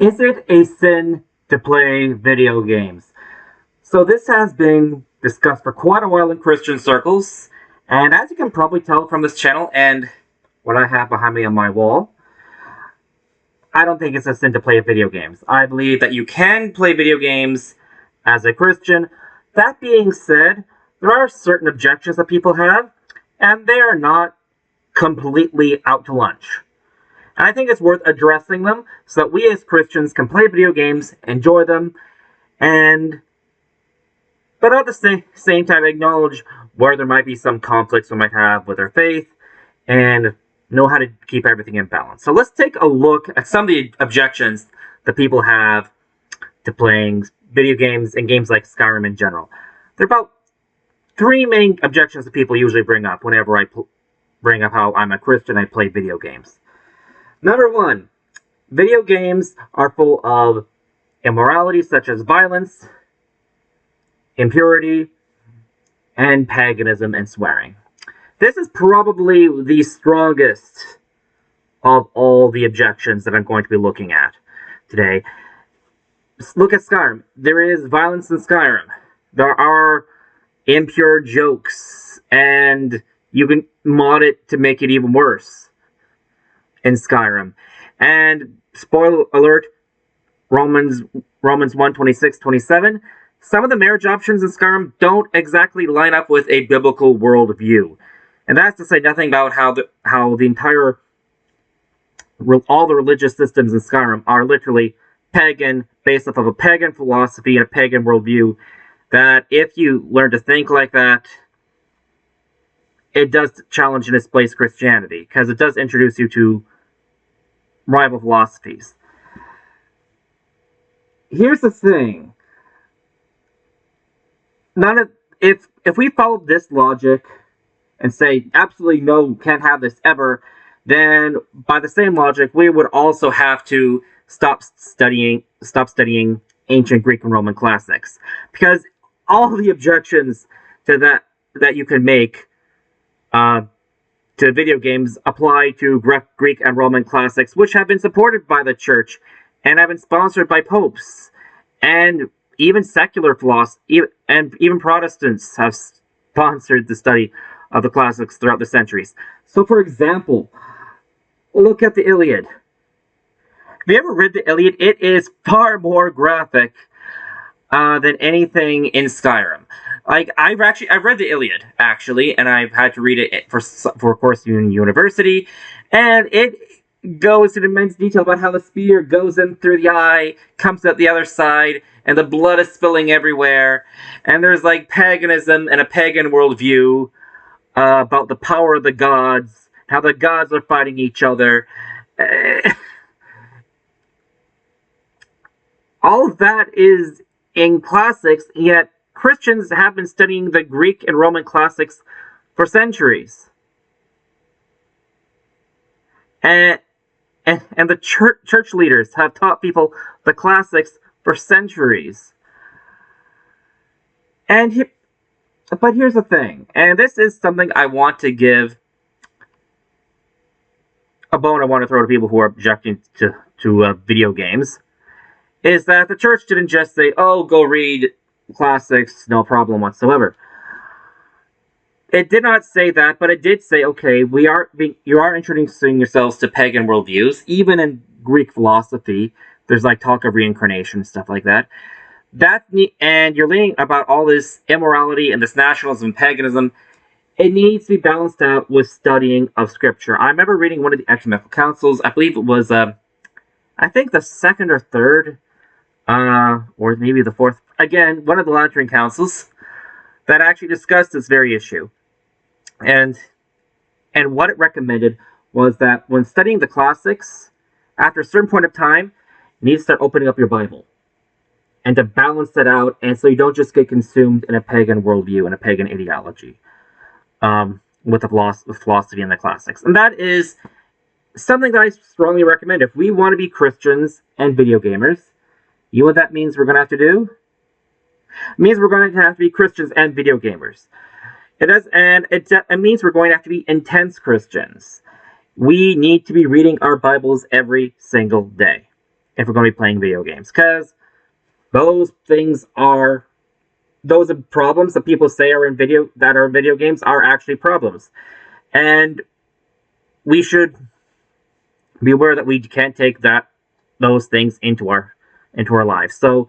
Is it a sin to play video games? So this has been discussed for quite a while in Christian circles, and as you can probably tell from this channel and what I have behind me on my wall, I don't think it's a sin to play video games. I believe that you can play video games as a Christian. That being said, there are certain objections that people have, and they are not completely out to lunch. I think it's worth addressing them so that we as Christians can play video games, enjoy them, but at the same time acknowledge where there might be some conflicts we might have with our faith and know how to keep everything in balance. So let's take a look at some of the objections that people have to playing video games and games like Skyrim in general. There are about three main objections that people usually bring up whenever I bring up how I'm a Christian and I play video games. Number one, video games are full of immorality such as violence, impurity, and paganism and swearing. This is probably the strongest of all the objections that I'm going to be looking at today. Look at Skyrim. There is violence in Skyrim. There are impure jokes, and you can mod it to make it even worse in Skyrim. And spoiler alert, Romans 1:26-27, some of the marriage options in Skyrim don't exactly line up with a biblical worldview. And that's to say nothing about how the entire all the religious systems in Skyrim are literally pagan, based off of a pagan philosophy and a pagan worldview, that if you learn to think like that, it does challenge and displace Christianity, because it does introduce you to rival philosophies. Here's the thing. If we followed this logic and say absolutely no, can't have this ever, then by the same logic we would also have to stop studying ancient Greek and Roman classics, because all the objections to that you can make to video games apply to Greek and Roman classics, which have been supported by the church and have been sponsored by popes, and even secular philosophy, and even Protestants have sponsored the study of the classics throughout the centuries. So, for example, look at the Iliad. Have you ever read the Iliad? It is far more graphic than anything in Skyrim. Like, I've read the Iliad, actually, and I've had to read it for a course in university, and it goes in immense detail about how the spear goes in through the eye, comes out the other side, and the blood is spilling everywhere, and there's, like, paganism and a pagan worldview about the power of the gods, how the gods are fighting each other. All of that is in classics, yet Christians have been studying the Greek and Roman classics for centuries. And the church leaders have taught people the classics for centuries. But here's the thing, and this is something I want to give a bone I want to throw to people who are objecting to video games, is that the church didn't just say, oh, go read classics, no problem whatsoever. It did not say that, but it did say, okay, you are introducing yourselves to pagan worldviews. Even in Greek philosophy, there's like talk of reincarnation and stuff like that. And you're learning about all this immorality and this nationalism and paganism. It needs to be balanced out with studying of Scripture. I remember reading one of the ecumenical councils. I believe it was, I think the second or third, or maybe the fourth. Again, one of the Lateran councils that actually discussed this very issue. And what it recommended was that when studying the classics, after a certain point of time, you need to start opening up your Bible and to balance that out, and so you don't just get consumed in a pagan worldview and a pagan ideology with philosophy and the classics. And that is something that I strongly recommend. If we want to be Christians and video gamers, you know what that means we're going to have to do? It means we're going to have to be Christians and video gamers. It means we're going to have to be intense Christians. We need to be reading our Bibles every single day. if we're going to be playing video games, because those problems that people say are in video games are actually problems, and we should be aware that we can't take those things into our lives. So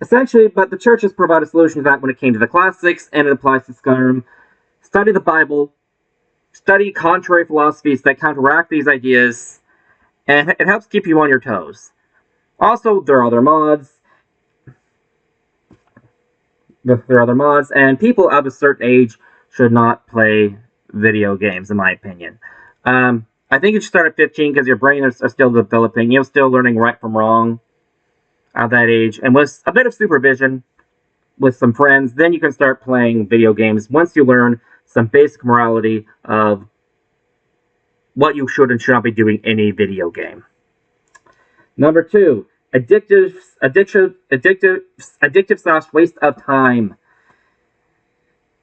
essentially, but the church has provided a solution to that when it came to the classics, and it applies to Skyrim. Study the Bible, study contrary philosophies that counteract these ideas, and it helps keep you on your toes. Also, there are other mods. And people of a certain age should not play video games, in my opinion. I think you should start at 15 because your brain is still developing. You're still learning right from wrong at that age. And with a bit of supervision with some friends, then you can start playing video games once you learn some basic morality of what you should and should not be doing in a video game. Number 2, addictive / waste of time.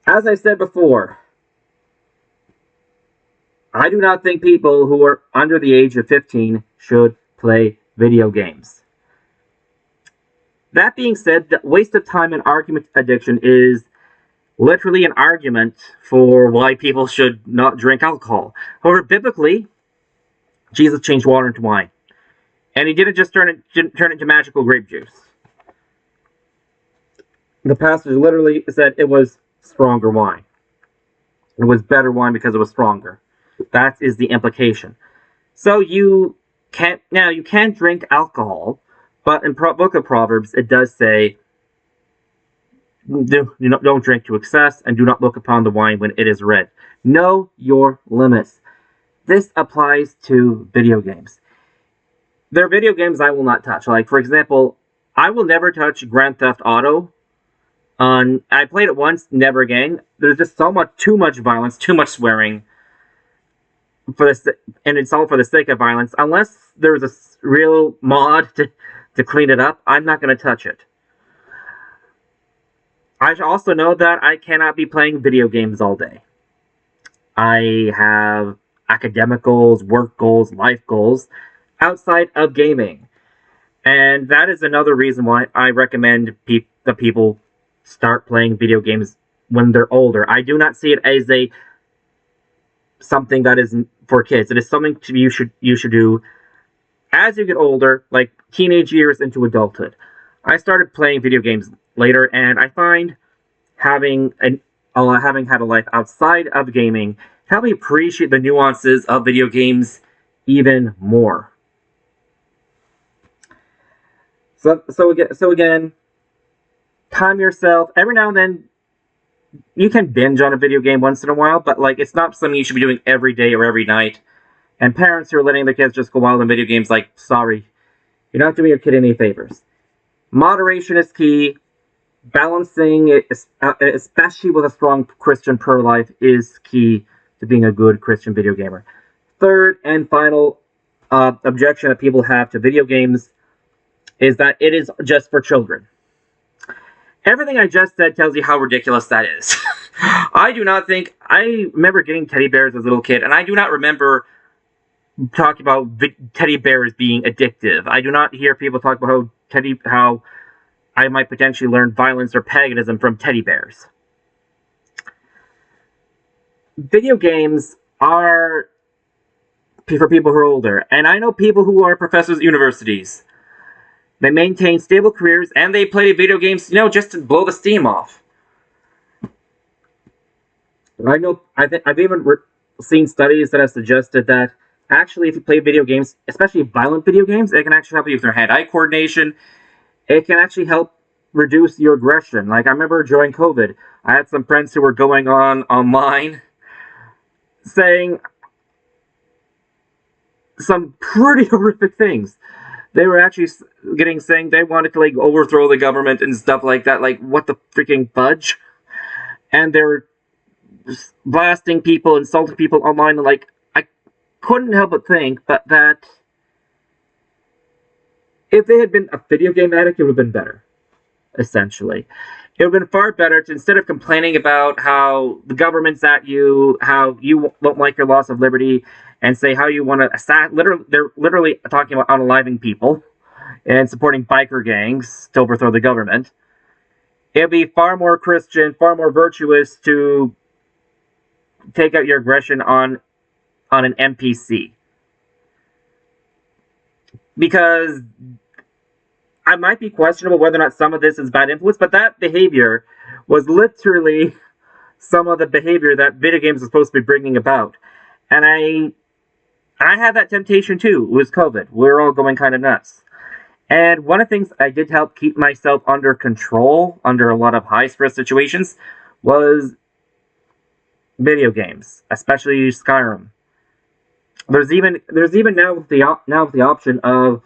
As I said before, I do not think people who are under the age of 15 should play video games. That being said, the waste of time and argument addiction is literally an argument for why people should not drink alcohol. However, biblically, Jesus changed water into wine. And he didn't just turn it into magical grape juice. The passage literally said it was stronger wine. It was better wine because it was stronger. That is the implication. So you can't drink alcohol, but in book of Proverbs it does say don't drink to excess, and do not look upon the wine when it is red. Know your limits. This applies to video games. There are video games I will not touch. Like, for example, I will never touch Grand Theft Auto. I played it once, never again. There's just too much violence, too much swearing, and it's all for the sake of violence. Unless there's a real mod to clean it up, I'm not going to touch it. I also know that I cannot be playing video games all day. I have academic goals, work goals, life goals outside of gaming. And that is another reason why I recommend that people start playing video games when they're older. I do not see it as something that is for kids. It is something you should do as you get older, like teenage years into adulthood. I started playing video games later, and I find having had a life outside of gaming helped me appreciate the nuances of video games even more. So again, time yourself. Every now and then, you can binge on a video game once in a while, but it's not something you should be doing every day or every night. And parents who are letting their kids just go wild in video games, sorry, you're not doing your kid any favors. Moderation is key. Balancing it, especially with a strong Christian prayer life, is key to being a good Christian video gamer. Third and final objection that people have to video games is that it is just for children. Everything I just said tells you how ridiculous that is. I remember getting teddy bears as a little kid, and I do not remember talking about teddy bears being addictive. I do not hear people talk about how I might potentially learn violence or paganism from teddy bears. Video games are for people who are older, and I know people who are professors at universities. They maintain stable careers, and they play video games, just to blow the steam off. I've even seen studies that have suggested that actually, if you play video games, especially violent video games, it can actually help you with your hand-eye coordination. It can actually help reduce your aggression. I remember during COVID, I had some friends who were going online saying some pretty horrific things. They were actually saying they wanted to overthrow the government and stuff like that. What the freaking fudge? And they were blasting people, insulting people online. And I couldn't help but think that if they had been a video game addict, it would have been better. Essentially, it would have been far better to, instead of complaining about how the government's at you, how you don't like your loss of liberty, and say how you want to they're literally talking about unaliving people. and supporting biker gangs to overthrow the government. It'd be far more Christian, far more virtuous to take out your aggression on an NPC. Because I might be questionable whether or not some of this is bad influence, but that behavior was literally some of the behavior that video games are supposed to be bringing about. And I had that temptation too. It was COVID. We were all going kind of nuts. And one of the things I did help keep myself under control, under a lot of high-stress situations, was video games, especially Skyrim. There's even now the option of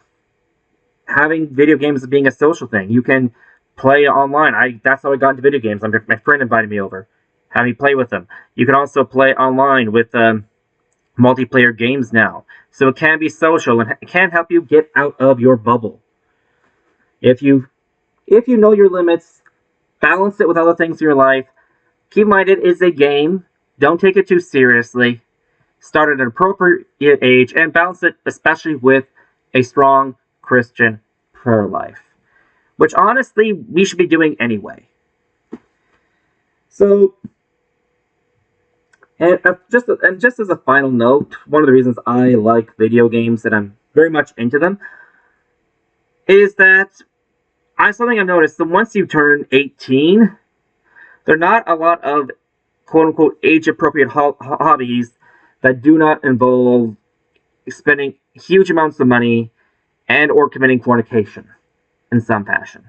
having video games as being a social thing. You can play online. That's how I got into video games. My friend invited me over, had me play with them. You can also play online with multiplayer games now, so it can be social and it can help you get out of your bubble. If you know your limits, balance it with other things in your life. Keep in mind it is a game. Don't take it too seriously. Start at an appropriate age and balance it, especially with a strong Christian prayer life, which honestly we should be doing anyway. So, and just as a final note, one of the reasons I like video games and I'm very much into them is that something I've noticed that once you turn 18, there are not a lot of quote-unquote age-appropriate hobbies that do not involve spending huge amounts of money and or committing fornication in some fashion.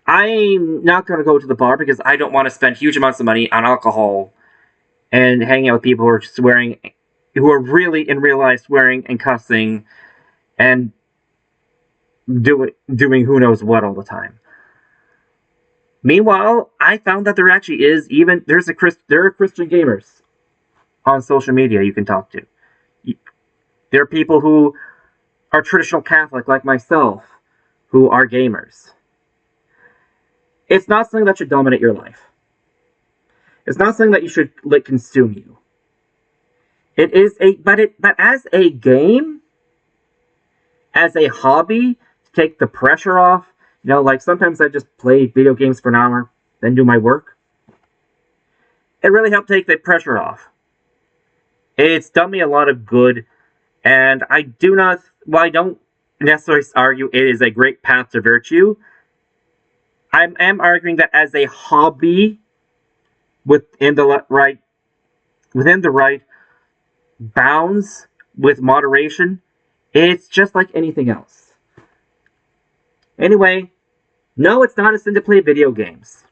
I'm not going to go to the bar because I don't want to spend huge amounts of money on alcohol and hanging out with people who are swearing, who are really in real life swearing and cussing and doing who knows what all the time. Meanwhile, I found that there actually is there are Christian gamers on social media you can talk to. There are people who are traditional Catholic like myself who are gamers. It's not something that should dominate your life. It's not something that you should let consume you. It is but as a game, as a hobby, to take the pressure off. Like sometimes I just play video games for an hour, then do my work. It really helped take the pressure off. It's done me a lot of good, and I don't necessarily argue it is a great path to virtue. I am arguing that as a hobby, within the right bounds, with moderation, it's just like anything else. Anyway, no, it's not a sin to play video games.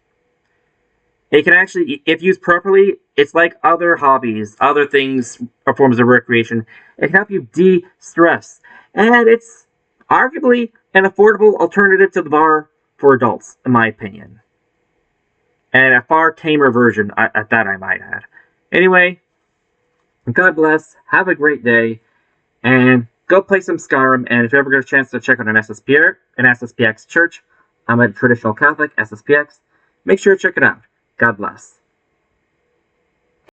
It can actually, if used properly, it's like other hobbies, other things, or forms of recreation. It can help you de-stress. And it's arguably an affordable alternative to the bar for adults, in my opinion. And a far tamer version, at that I might add. Anyway, God bless, have a great day, and go play some Skyrim, and if you ever get a chance to check out an SSPX church, I'm a traditional Catholic, SSPX, make sure to check it out. God bless.